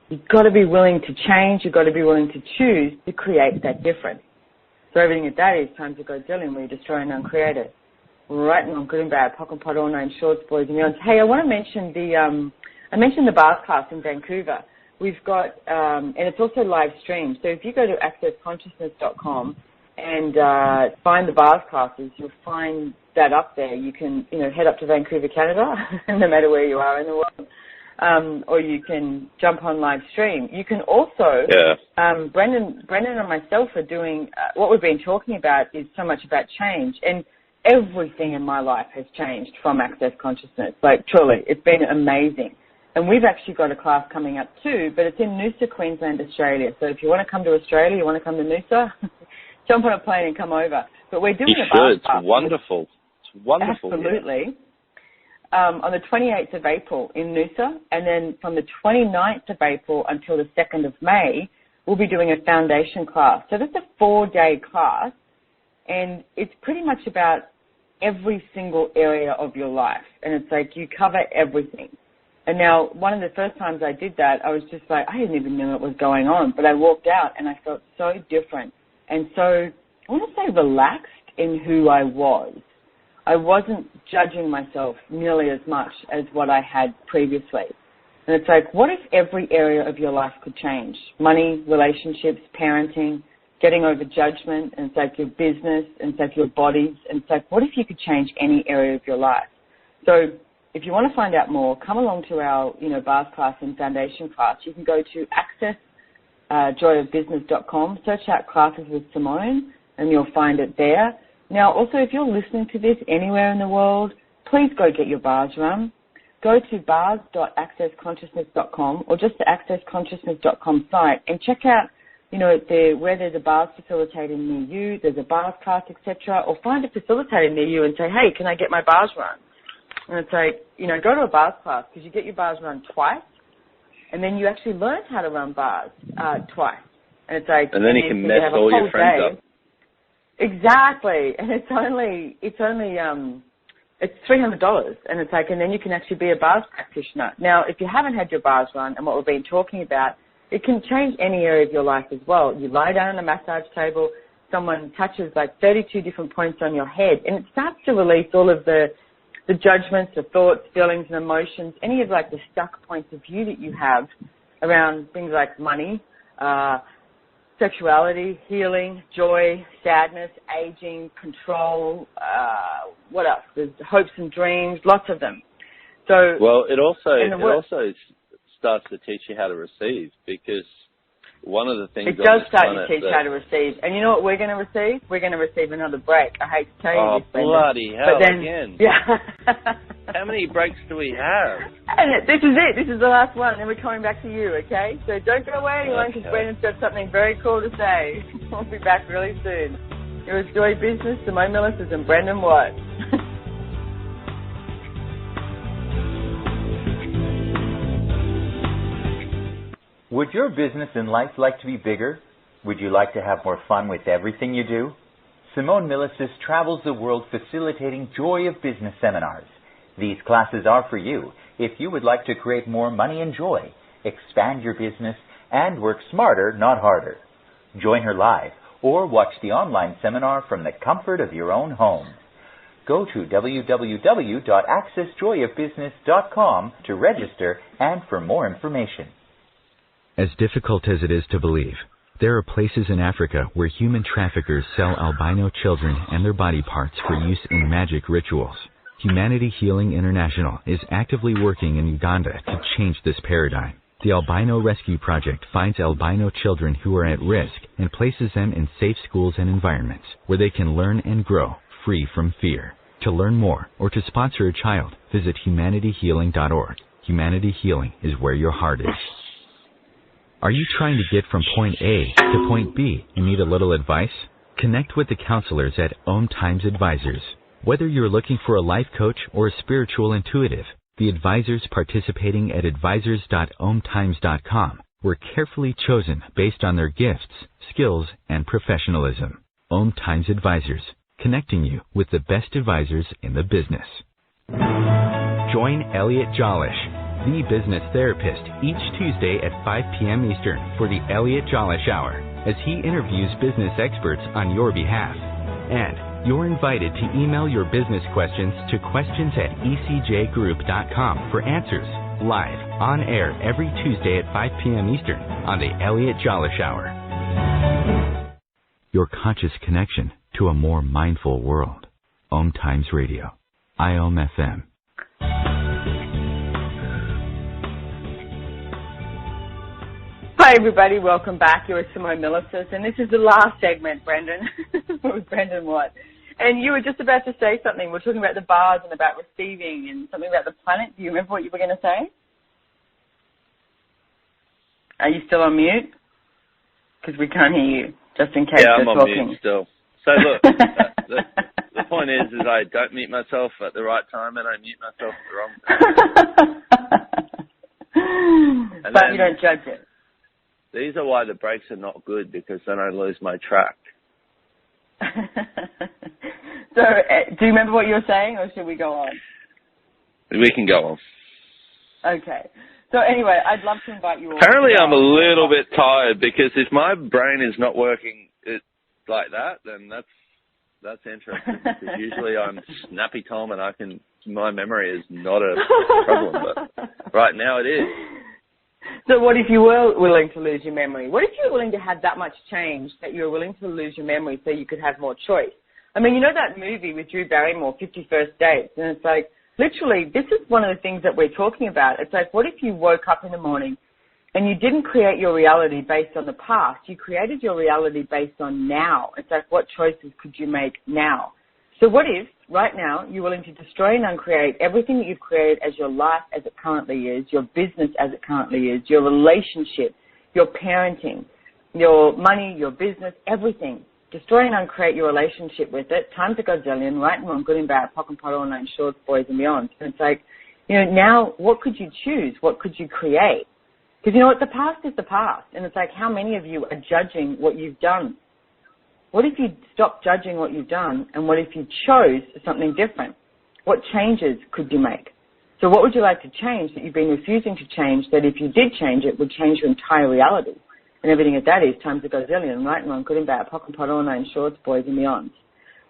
You've got to be willing to change. You've got to be willing to choose to create that difference. So everything at that is time to go dealing where you destroy and uncreate it. Right and good and bad, pock and pot, all nine shorts, boys and beyond. Hey, I want to mention I mentioned the bars class in Vancouver. We've got, and it's also live streamed. So if you go to accessconsciousness.com and find the bars classes, you'll find that up there. You can, head up to Vancouver, Canada, no matter where you are in the world, or you can jump on live stream. You can also, Brendon and myself are doing, what we've been talking about is so much about change. And everything in my life has changed from Access Consciousness. Like, truly, it's been amazing. And we've actually got a class coming up too, but it's in Noosa, Queensland, Australia. So if you want to come to Australia, you want to come to Noosa, jump on a plane and come over. But we're doing a bar class. It's wonderful. It's wonderful. Absolutely. On the 28th of April in Noosa, and then from the 29th of April until the 2nd of May, we'll be doing a foundation class. So that's a 4-day class, and it's pretty much about every single area of your life. And it's like you cover everything. And now, one of the first times I did that, I was just like, I didn't even know what was going on. But I walked out and I felt so different and so, I want to say, relaxed in who I was. I wasn't judging myself nearly as much as what I had previously. And it's like, what if every area of your life could change? Money, relationships, parenting, getting over judgment, and it's like your business, and it's like your bodies, and it's like, what if you could change any area of your life? So if you want to find out more, come along to our, bars class and foundation class. You can go to accessjoyofbusiness.com, search out Classes with Simone, and you'll find it there. Now, also, if you're listening to this anywhere in the world, please go get your bars run. Go to bars.accessconsciousness.com or just the accessconsciousness.com site and check out, where there's a bars facilitator near you, there's a bars class, etc., or find a facilitator near you and say, hey, can I get my bars run? And it's like, go to a bars class because you get your bars run twice, and then you actually learn how to run bars twice. And it's like, and then you can mess all your friends up. Exactly, and it's $300, and it's like, and then you can actually be a bars practitioner. Now, if you haven't had your bars run and what we've been talking about, it can change any area of your life as well. You lie down on a massage table, someone touches like 32 different points on your head, and it starts to release all of the judgments, the thoughts, feelings, and emotions, any of like the stuck points of view that you have around things like money, sexuality, healing, joy, sadness, aging, control, what else? There's hopes and dreams, lots of them. So, well, it also starts to teach you how to receive, because one of the things it does start to teach how to receive. And you know what we're going to receive? We're going to receive another break. I hate to tell you this, Brendon. Oh, bloody hell, again. Yeah. How many breaks do we have? And this is it. This is the last one, and we're coming back to you, okay? So don't go away, anyone, because Brendon's got something very cool to say. We'll be back really soon. It was Joy Business, Simone Milasas, and Brendon Watt. Would your business and life like to be bigger? Would you like to have more fun with everything you do? Simone Milasas travels the world facilitating Joy of Business seminars. These classes are for you if you would like to create more money and joy, expand your business, and work smarter, not harder. Join her live or watch the online seminar from the comfort of your own home. Go to www.accessjoyofbusiness.com to register and for more information. As difficult as it is to believe, there are places in Africa where human traffickers sell albino children and their body parts for use in magic rituals. Humanity Healing International is actively working in Uganda to change this paradigm. The Albino Rescue Project finds albino children who are at risk and places them in safe schools and environments where they can learn and grow free from fear. To learn more or to sponsor a child, visit humanityhealing.org. Humanity Healing is where your heart is. Are you trying to get from point A to point B and need a little advice? Connect with the counselors at OMTimes Advisors. Whether you're looking for a life coach or a spiritual intuitive, the advisors participating at advisors.omtimes.com were carefully chosen based on their gifts, skills, and professionalism. OMTimes Advisors, connecting you with the best advisors in the business. Join Elliot Jollish, the business therapist, each Tuesday at 5 p.m. Eastern for the Elliot Jollish Hour, as he interviews business experts on your behalf. And you're invited to email your business questions to questions@ecjgroup.com for answers, live, on air every Tuesday at 5 p.m. Eastern on the Elliot Jollish Hour. Your conscious connection to a more mindful world. OMTimes Radio. IOM FM. Hi, everybody. Welcome back. You're with Simone Milasas, and this is the last segment, Brendon, with Brendon Watt. And you were just about to say something. We're talking about the bars and about receiving and something about the planet. Do you remember what you were going to say? Are you still on mute? Because we can't hear you, just in case I'm you're on talking. mute still. So look, the point is I don't mute myself at the right time and I mute myself at the wrong time. But you don't judge it. These are why the breaks are not good, because then I lose my track. So, do you remember what you were saying, or should we go on? We can go on. Okay. So anyway, I'd love to invite you all. Apparently I'm a little bit tired, because if my brain is not working like that, then that's interesting. Because usually I'm snappy Tom and my memory is not a problem, but right now it is. So what if you were willing to lose your memory? What if you were willing to have that much change that you were willing to lose your memory so you could have more choice? I mean, you know that movie with Drew Barrymore, 50 First Dates? And it's like, literally, this is one of the things that we're talking about. It's like, what if you woke up in the morning and you didn't create your reality based on the past? You created your reality based on now. It's like, what choices could you make now? So what if, right now, you're willing to destroy and uncreate everything that you've created as your life as it currently is, your business as it currently is, your relationship, your parenting, your money, your business, everything. Destroy and uncreate your relationship with it, times a gazillion, right and wrong, good and bad, pock and pot, all nine shorts, boys and beyond. And it's like, now what could you choose? What could you create? Because you know what, the past is the past. And it's like, how many of you are judging what you've done? What if you stopped judging what you've done, and what if you chose something different? What changes could you make? So what would you like to change that you've been refusing to change, that if you did change it, would change your entire reality? And everything that is, times a gazillion, right and wrong, good and bad, pock and pot, all nine shorts, boys and beyond.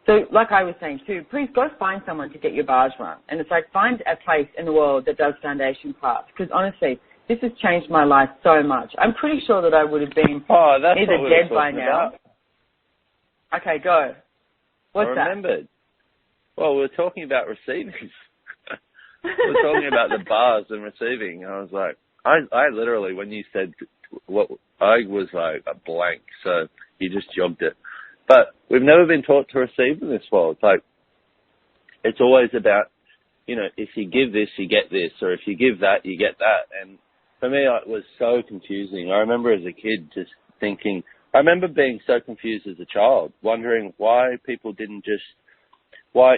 So like I was saying too, please go find someone to get your bars run. And it's like, find a place in the world that does foundation class. Because honestly, this has changed my life so much. I'm pretty sure that I would have been either dead by now. Okay, go. What's that? I remembered. Well, we were talking about receiving. We were talking about the bars and receiving. I was like, I literally, when you said what, I was like a blank. So you just jogged it. But we've never been taught to receive in this world. It's like, it's always about, if you give this, you get this, or if you give that, you get that. And for me, it was so confusing. I remember as a kid just thinking, I remember being so confused as a child, wondering why people didn't just, why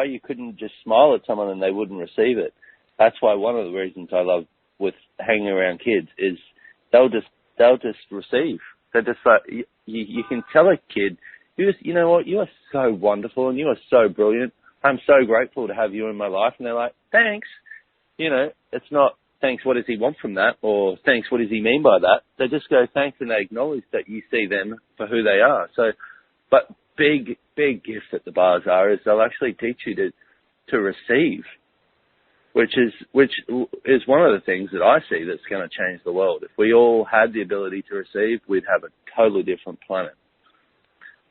you couldn't just smile at someone and they wouldn't receive it. That's why one of the reasons I love with hanging around kids is they'll just receive. They're just like, you can tell a kid, you know what, you are so wonderful and you are so brilliant. I'm so grateful to have you in my life. And they're like, thanks. It's not, thanks, what does he want from that? Or thanks, what does he mean by that? They just go, thanks, and they acknowledge that you see them for who they are. So, but big gift that the bars are is they'll actually teach you to receive, which is one of the things that I see that's going to change the world. If we all had the ability to receive, we'd have a totally different planet.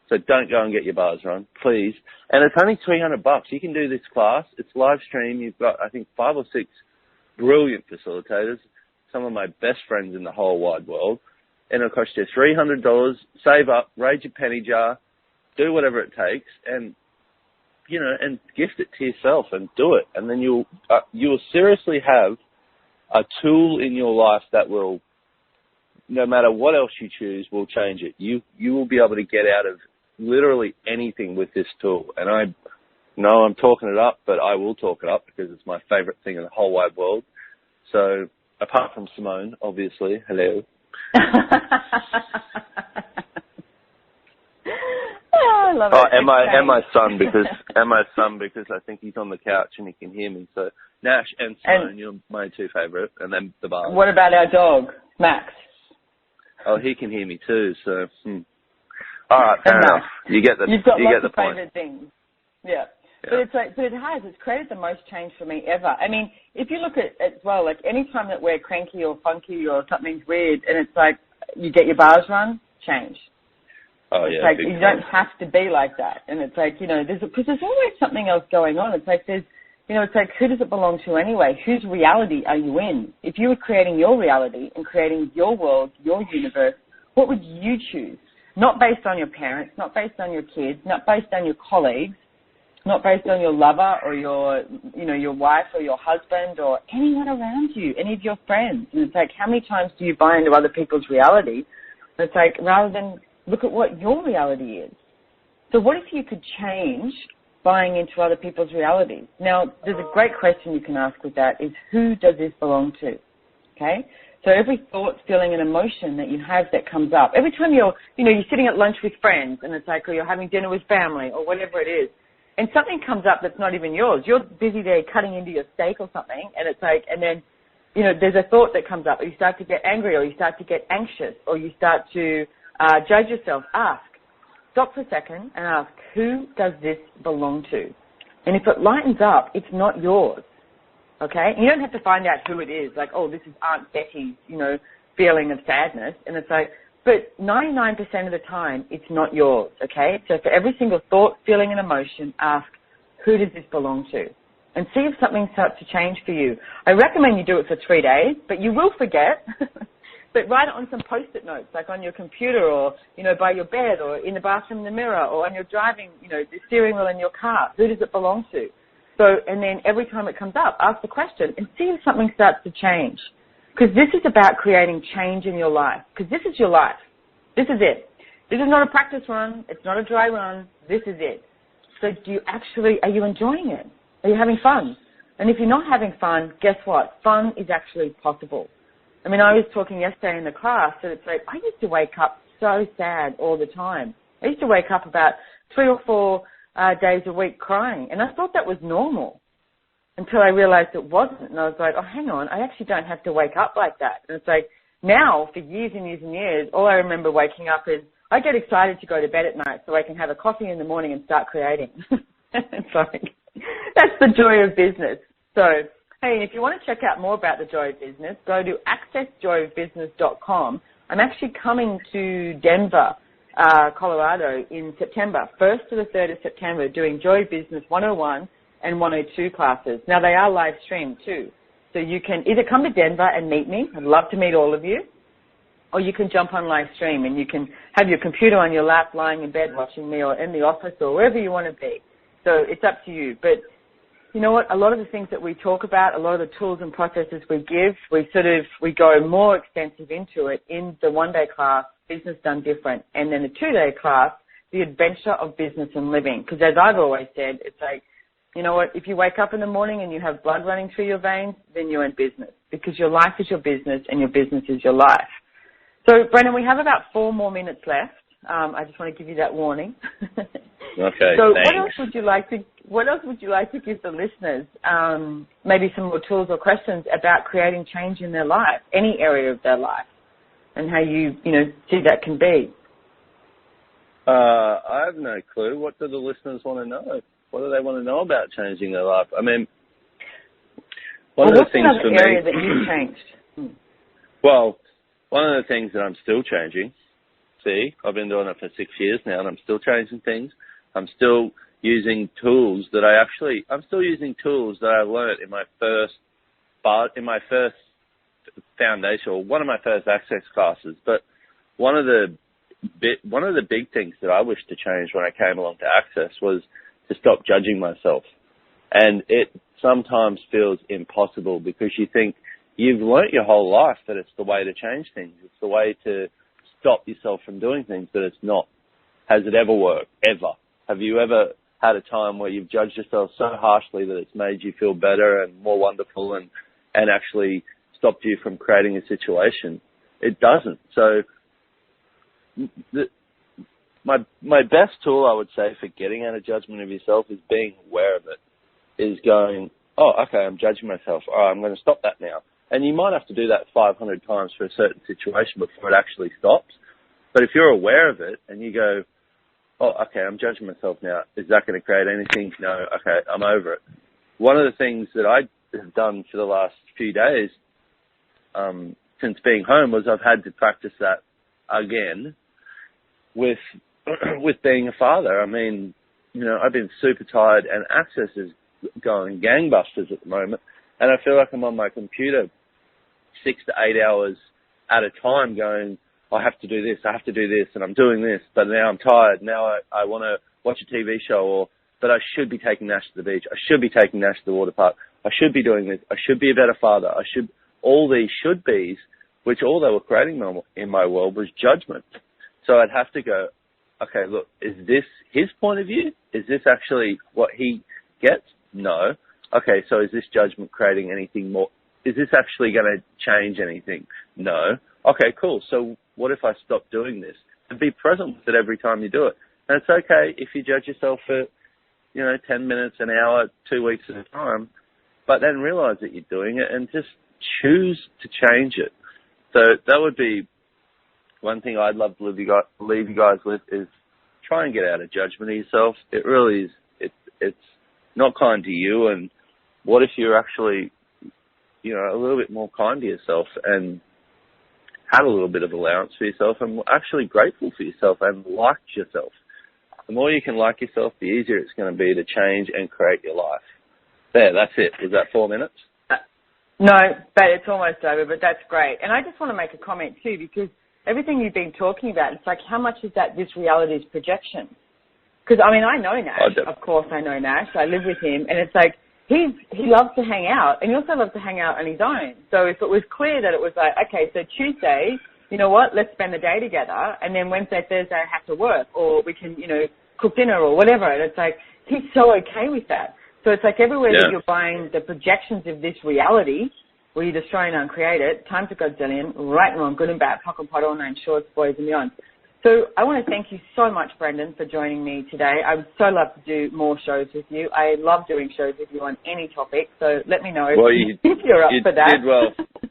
So don't go and get your bars run, please. And it's only $300. You can do this class. It's live stream. You've got, I think, 5 or 6 brilliant facilitators, some of my best friends in the whole wide world, and it'll cost you $300. Save up, raise your penny jar, do whatever it takes, and and gift it to yourself and do it, and then you will seriously have a tool in your life that will, no matter what else you choose, will change it. You will be able to get out of literally anything with this tool, and I know I'm talking it up, but I will talk it up because it's my favorite thing in the whole wide world. So, apart from Simone, obviously, hello. I love it. And my son because I think he's on the couch and he can hear me. So Nash and Simone, you're my 2 favorite, and then the bar. What about our dog, Max? Oh, he can hear me too. So, all right, fair enough. You get the You've got lots the of point. favorite things. Yeah. But it's created the most change for me ever. I mean, if you look at as well, like any time that we're cranky or funky or something's weird, and it's like you get your bars run, change. Oh it's yeah. like you don't have to be like that, and it's like because there's always something else going on. It's like there's it's like, who does it belong to anyway? Whose reality are you in? If you were creating your reality and creating your world, your universe, what would you choose? Not based on your parents, not based on your kids, not based on your colleagues, not based on your lover or your wife or your husband or anyone around you, any of your friends. And it's like, how many times do you buy into other people's reality? It's like, rather than look at what your reality is. So what if you could change buying into other people's realities? Now, there's a great question you can ask with that is, who does this belong to? Okay? So every thought, feeling, and emotion that you have that comes up, every time you're sitting at lunch with friends and it's like, or you're having dinner with family or whatever it is, and something comes up that's not even yours. You're busy there cutting into your steak or something, and it's like, and then, there's a thought that comes up, or you start to get angry, or you start to get anxious, or you start to judge yourself. Stop for a second and ask, who does this belong to? And if it lightens up, it's not yours. Okay? And you don't have to find out who it is. Like, oh, this is Aunt Betty's, feeling of sadness. And it's like, but 99% of the time, it's not yours. Okay? So for every single thought, feeling, and emotion, ask, who does this belong to? And see if something starts to change for you. I recommend you do it for 3 days, but you will forget. But write it on some Post-it notes, like on your computer or, by your bed or in the bathroom in the mirror or on your driving, the steering wheel in your car. Who does it belong to? So, and then every time it comes up, ask the question and see if something starts to change. Because this is about creating change in your life. Because this is your life. This is it. This is not a practice run. It's not a dry run. This is it. So are you enjoying it? Are you having fun? And if you're not having fun, guess what? Fun is actually possible. I mean, I was talking yesterday in the class, and it's like, I used to wake up so sad all the time. I used to wake up about 3 or 4 days a week crying, and I thought that was normal until I realized it wasn't. And I was like, oh, hang on, I actually don't have to wake up like that. And it's like, now, for years and years and years, all I remember waking up is I get excited to go to bed at night so I can have a coffee in the morning and start creating. It's like, that's the joy of business. So, hey, if you want to check out more about the Joy of Business, go to accessjoyofbusiness.com. I'm actually coming to Denver, Colorado in September, 1st to the 3rd of September, doing Joy of Business 101 and 102 classes. Now, they are live streamed too. So you can either come to Denver and meet me. I'd love to meet all of you. Or you can jump on live stream and you can have your computer on your lap, lying in bed watching me, or in the office, or wherever you want to be. So it's up to you. But you know what? A lot of the things that we talk about, a lot of the tools and processes we give, we go more extensive into it in the 1-day class, Business Done Different, and then the 2-day class, The Adventure of Business and Living. Because as I've always said, it's like, you know what? If you wake up in the morning and you have blood running through your veins, then you're in business, because your life is your business and your business is your life. So, Brendon, we have about 4 more minutes left. I just want to give you that warning. Okay. So, thanks. what else would you like to give the listeners? Maybe some more tools or questions about creating change in their life, any area of their life, and how you see that can be. I have no clue. What do the listeners want to know? What do they want to know about changing their life? I mean, one of the things for me. What's another area that you've changed? Well, one of the things that I'm still changing. See, I've been doing it for 6 years now, and I'm still changing things. I'm still using tools that I'm still using tools that I learned in my first foundation, or one of my first access classes. But one of the big things that I wished to change when I came along to Access was to stop judging myself. And it sometimes feels impossible, because you think you've learnt your whole life that it's the way to change things. It's the way to stop yourself from doing things, but it's not. Has it ever worked? Ever? Have you ever had a time where you've judged yourself so harshly that it's made you feel better and more wonderful and actually stopped you from creating a situation? It doesn't. So my best tool, I would say, for getting out of judgment of yourself is being aware of it, is going, oh, okay, I'm judging myself. Oh, I'm going to stop that now. And you might have to do that 500 times for a certain situation before it actually stops. But if you're aware of it and you go, oh, okay, I'm judging myself now, is that going to create anything? No, okay, I'm over it. One of the things that I have done for the last few days since being home was I've had to practice that again with being a father. I mean, I've been super tired, and Access has going gangbusters at the moment. And I feel like I'm on my computer 6 to 8 hours at a time going, I have to do this, and I'm doing this, but now I'm tired. Now I want to watch a TV show, but I should be taking Nash to the beach. I should be taking Nash to the water park. I should be doing this. I should be a better father. All these should be's, which all they were creating in my world was judgment. So I'd have to go, okay, look, is this his point of view? Is this actually what he gets? No. Okay, so is this judgment creating anything more? Is this actually going to change anything? No. Okay, cool. So what if I stop doing this? And be present with it every time you do it. And it's okay if you judge yourself for, 10 minutes, an hour, 2 weeks at a time, but then realize that you're doing it and just choose to change it. So that would be one thing I'd love to leave you guys with is try and get out of judgment of yourself. It really is, it's not kind to you. And what if you're actually, a little bit more kind to yourself and had a little bit of allowance for yourself and actually grateful for yourself and liked yourself. The more you can like yourself, the easier it's going to be to change and create your life. There, that's it. Was that 4 minutes? No, but it's almost over, but that's great. And I just want to make a comment too, because everything you've been talking about, it's like how much is that this reality's projection? Because, I know Nash. Of course I know Nash. I live with him. And it's like he loves to hang out, and he also loves to hang out on his own. So if it was clear that it was like, okay, so Tuesday, you know what, let's spend the day together, and then Wednesday, Thursday I have to work, or we can, cook dinner or whatever. And it's like he's so okay with that. So it's like everywhere that you're buying the projections of this reality, where you destroy and uncreate it, time to godzillion, right and wrong, good and bad, pock and pot, all nine shorts, boys and beyond. So I want to thank you so much, Brendon, for joining me today. I would so love to do more shows with you. I love doing shows with you on any topic, so let me know if you're up for that.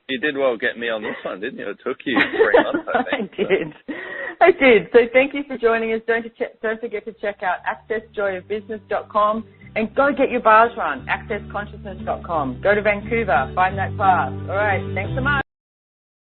You did well getting me on this one, didn't you? It took you 3 months, I think. I did. So thank you for joining us. Don't forget to check out accessjoyofbusiness.com and go get your bars run, accessconsciousness.com. Go to Vancouver, find that class. All right, thanks so much.